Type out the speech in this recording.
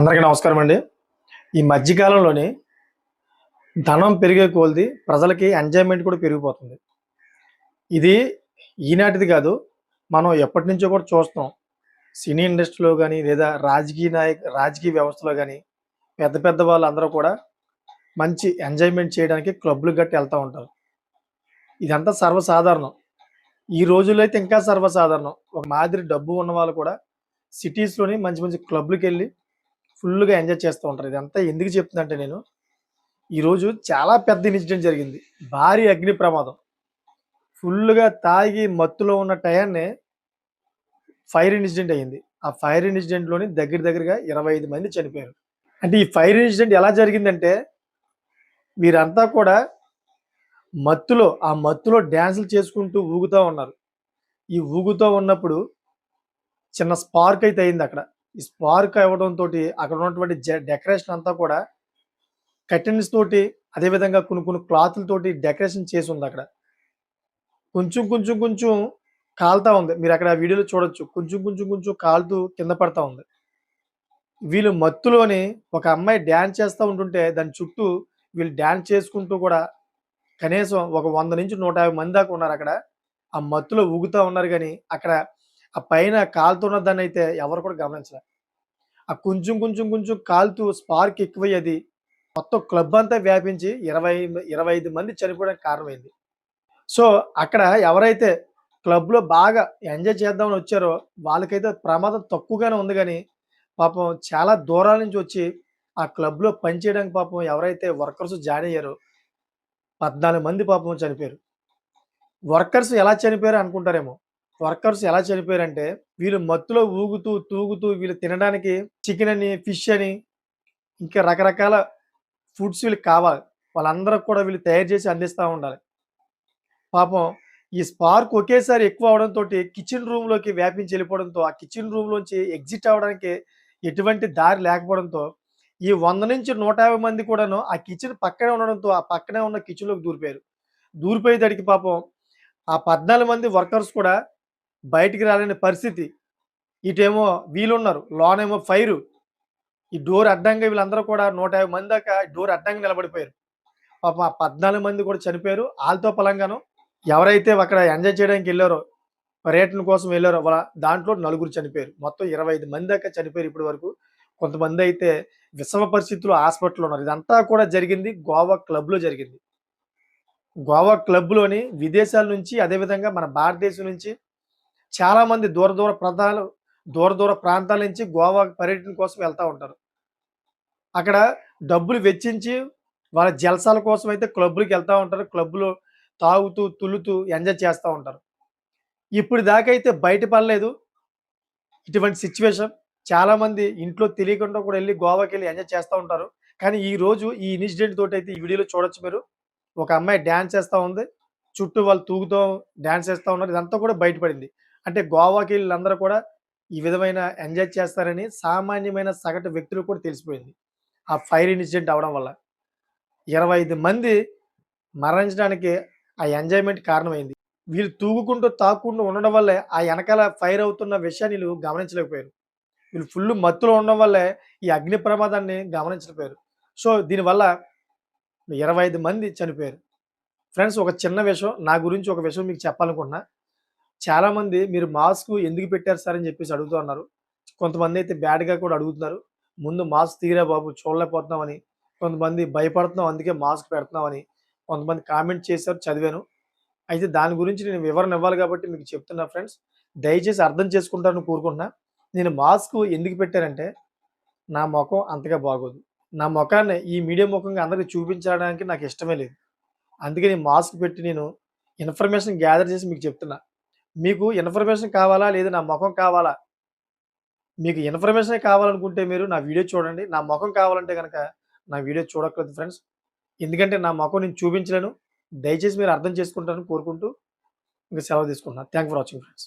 అందరికీ నమస్కారం అండి. ఈ మధ్య కాలంలోని ధనం పెరిగే కొలది ప్రజలకి ఎంజాయ్‌మెంట్ కూడా పెరిగిపోతుంది. ఇది ఈనాటిది కాదు. మనం ఎప్పటినుంచో కూడా చూస్తున్నాం. సినీ ఇండస్ట్రీలో గాని, లేదా రాజకీయ వ్యవస్థలో గాని, పెద్ద పెద్ద వాళ్ళందరూ కూడా మంచి ఎంజాయ్‌మెంట్ చేయడానికి క్లబ్‌లకి గట్టా ఎళ్తా ఉంటారు. ఇదంతా సర్వసాధారణం. ఈ రోజుల్లో అయితే ఇంకా సర్వసాధారణం. ఒక మాదిరి డబ్బు ఉన్నవాళ్ళు కూడా సిటీస్‌లోని మంచి మంచి క్లబ్‌లకెళ్ళి ఫుల్‌గా ఎంజాయ్ చేస్తూ ఉంటారు. ఇదంతా ఎందుకు చెప్తున్నా నేను ఈరోజు చాలా పెద్ద ఇన్సిడెంట్ జరిగింది. భారీ అగ్ని ప్రమాదం. ఫుల్లుగా తాగి మత్తులో ఉన్న టయాన్నే ఫైర్ ఇన్సిడెంట్ అయింది. ఆ ఫైర్ ఇన్సిడెంట్‌లోని దగ్గరగా 25 మంది చనిపోయారు. అంటే ఈ ఫైర్ ఇన్సిడెంట్ ఎలా జరిగిందంటే, వీరంతా కూడా మత్తులో డాన్సులు చేసుకుంటూ ఊగుతా ఉన్నారు. ఈ ఊగుతూ ఉన్నప్పుడు చిన్న స్పార్క్ అయితే అయిందక్కడ. ఈ స్పార్క్ అవ్వడంతోటి అక్కడ ఉన్నటువంటి డెకరేషన్ అంతా కూడా కర్టెన్స్ తోటి, అదే విధంగా కొన్ని క్లాతులతోటి డెకరేషన్ చేసుందక్కడ. కొంచెం కాలుతా ఉంది. మీరక్కడ ఆ వీడియోలో చూడొచ్చు. కొంచెం కాలుతూ కింద పడతా ఉంది. వీళ్ళు మత్తులోని ఒక అమ్మాయి డాన్స్ చేస్తా ఉంటుంటే దాని చుట్టూ వీళ్ళు డాన్స్ చేసుకుంటూ కూడా కనీసం ఒక 100-150 మంది దాకా ఉన్నారక్కడ. ఆ మత్తులో ఊగుతా ఉన్నారు గానీ, అక్కడ ఆ పైన కాలుతున్న దాన్నయితే ఎవరు కూడా గమనించలే. ఆ కొంచెం కాలుతూ స్పార్క్ ఎక్కువై అది మొత్తం క్లబ్ అంతా వ్యాపించి 25 మంది చనిపోవడానికి కారణమైంది. సో, అక్కడ ఎవరైతే క్లబ్‌లో బాగా ఎంజాయ్ చేద్దామని వచ్చారో, వాళ్ళకైతే ప్రమాదం తక్కువగానే ఉంది గానీ, పాపం చాలా దూరాల నుంచి వచ్చి, ఆ క్లబ్‌లో పనిచేయడానికి పాపం ఎవరైతే వర్కర్స్ జాయిన్ అయ్యారో, 14 మంది పాపం చనిపోయారు. వర్కర్స్ ఎలా చనిపోయారో అనుకుంటారేమో. వర్కర్స్ ఎలా చనిపోయారంటే, వీళ్ళు మత్తులో తూగుతూ వీళ్ళు తినడానికి చికెన్ అని, ఫిష్ అని, ఇంకా రకరకాల ఫుడ్స్ వీళ్ళకి కావాలి. వాళ్ళందరికి కూడా వీళ్ళు తయారు చేసి అందిస్తా ఉండాలి. పాపం ఈ స్పార్క్ ఒకేసారి ఎక్కువ అవడంతోటి కిచెన్ రూమ్‌లోకి వ్యాపించి వెళ్ళిపోవడంతో, ఆ కిచెన్ రూమ్‌లోంచి ఎగ్జిట్ అవ్వడానికి ఎటువంటి దారి లేకపోవడంతో, ఈ 100-150 మంది కూడాను ఆ కిచెన్ పక్కనే ఉండడంతో, ఆ పక్కనే ఉన్న కిచెన్‌లోకి దూరిపోయారు. దూరిపోయేసరికి పాపం ఆ 14 మంది వర్కర్స్ కూడా బయటికి రాలేని పరిస్థితి. ఇటేమో వీళ్ళున్నారు. లోనేమో ఫైరు. ఈ డోర్ అడ్డంగా వీళ్ళందరూ కూడా 150 మంది దాకా డోర్ అడ్డంగా నిలబడిపోయారు. పాపం ఆ 14 మంది కూడా చనిపోయారు. ఆళ్ళతో పలంగాను ఎవరైతే అక్కడ ఎంజాయ్ చేయడానికెళ్లారో, పర్యటన కోసం వెళ్లారో దాంట్లో నలుగురు చనిపోయారు. మొత్తం 25 మంది దాకా చనిపోయారు ఇప్పటి వరకు. కొంతమందయితే విషమ పరిస్థితిలో హాస్పిటల్‌లో ఉన్నారు. ఇదంతా కూడా జరిగింది గోవా క్లబ్‌లో జరిగింది. గోవా క్లబ్‌లోని విదేశాల నుంచి అదే విధంగా మన భారతదేశం నుంచి చాలామంది దూర ప్రాంతాల నుంచి గోవా పర్యటన కోసం వెళ్తా ఉంటారు. అక్కడ డబ్బులు వెచ్చించి వాళ్ళ జల్సాల కోసం అయితే క్లబ్బులకెళ్తా ఉంటారు. క్లబ్‌లో తాగుతూ, తుల్లుతూ ఎంజాయ్ చేస్తా ఉంటారు. ఇప్పుడు దాకైతే బయట పడలేదు ఇటువంటి సిట్యుయేషన్. చాలామంది ఇంట్లో తెలియకుండా కూడా ఎళ్లి గోవాకెళ్ళి ఎంజాయ్ చేస్తా ఉంటారు. కానీ ఈరోజు ఈ ఇన్సిడెంట్ తోటైతే ఈ వీడియోలో చూడొచ్చు మీరు. ఒక అమ్మాయి డాన్స్ చేస్తా ఉంది. చుట్టూ వాళ్ళు తూగుతూ డాన్స్ చేస్తా ఉన్నారు. ఇదంతా కూడా బయటపడింది. అంటే గోవాకెళ్ళి ఈళ్ళందరూ కూడా ఈ విధమైన ఎంజాయ్ చేస్తారని సామాన్యమైన సగటు వ్యక్తులకు కూడా తెలిసిపోయింది. ఆ ఫైర్ ఇన్సిడెంట్ అవ్వడం వల్ల. 25 మంది మరణించడానికి ఆ ఎంజాయ్‌మెంట్ కారణమైంది. వీళ్ళు తాగుకుంటూ ఉండడం వల్లే ఆ ఎనకాల ఫైర్ అవుతున్న విషయాన్ని ఈళ్ళు గమనించలేకపోయారు. వీళ్ళు ఫుల్లు మత్తులో ఉండడం వల్లే ఈ అగ్ని ప్రమాదాన్ని గమనించలేకపోయారు. సో, దీనివల్ల 25 మంది చనిపోయారు. ఫ్రెండ్స్ ఒక చిన్న విషయం నా గురించి ఒక విషయం మీకు చెప్పాలనుకుంటున్నా. చాలామంది మీరు మాస్క్ ఎందుకు పెట్టారు సార్ అని చెప్పేసి అడుగుతూ ఉన్నారు. కొంతమందైతే బ్యాడ్‌గా కూడా అడుగుతున్నారు. ముందు మాస్క్ తీయరా బాబు చూడలేకపోతున్నామని. కొంతమంది భయపడుతున్నాం అందుకే మాస్క్ పెడుతున్నామని. కొంతమంది కామెంట్ చేశారు చదివాను. అయితే దాని గురించి నేను వివరణ ఇవ్వాలి కాబట్టి మీకు చెప్తున్నా ఫ్రెండ్స్. దయచేసి అర్థం చేసుకుంటారని కోరుకుంటున్నా. నేను మాస్క్ ఎందుకు పెట్టానంటే, నా మొఖం అంతగా బాగోదు. నా మొఖాన్ని ఈ మీడియా ముఖంగా అందరికి చూపించడానికి నాకు ఇష్టమే లేదు. అందుకే నేను మాస్క్ పెట్టి నేను ఇన్ఫర్మేషన్ గ్యాదర్ చేసి మీకు చెప్తున్నా. మీకు ఇన్ఫర్మేషన్ కావాలా? లేదా నా మొఖం కావాలా? మీకు ఇన్ఫర్మేషనే కావాలనుకుంటే మీరు నా వీడియో చూడండి. నా మొఖం కావాలంటే గనక నా వీడియో చూడక్కర్లేదు ఫ్రెండ్స్. ఎందుకంటే నా మొఖం నేను చూపించలేను. దయచేసి మీరు అర్థం చేసుకుంటారని కోరుకుంటూ ఇంక సెలవు తీసుకుంటున్నాను. Thank for watching friends.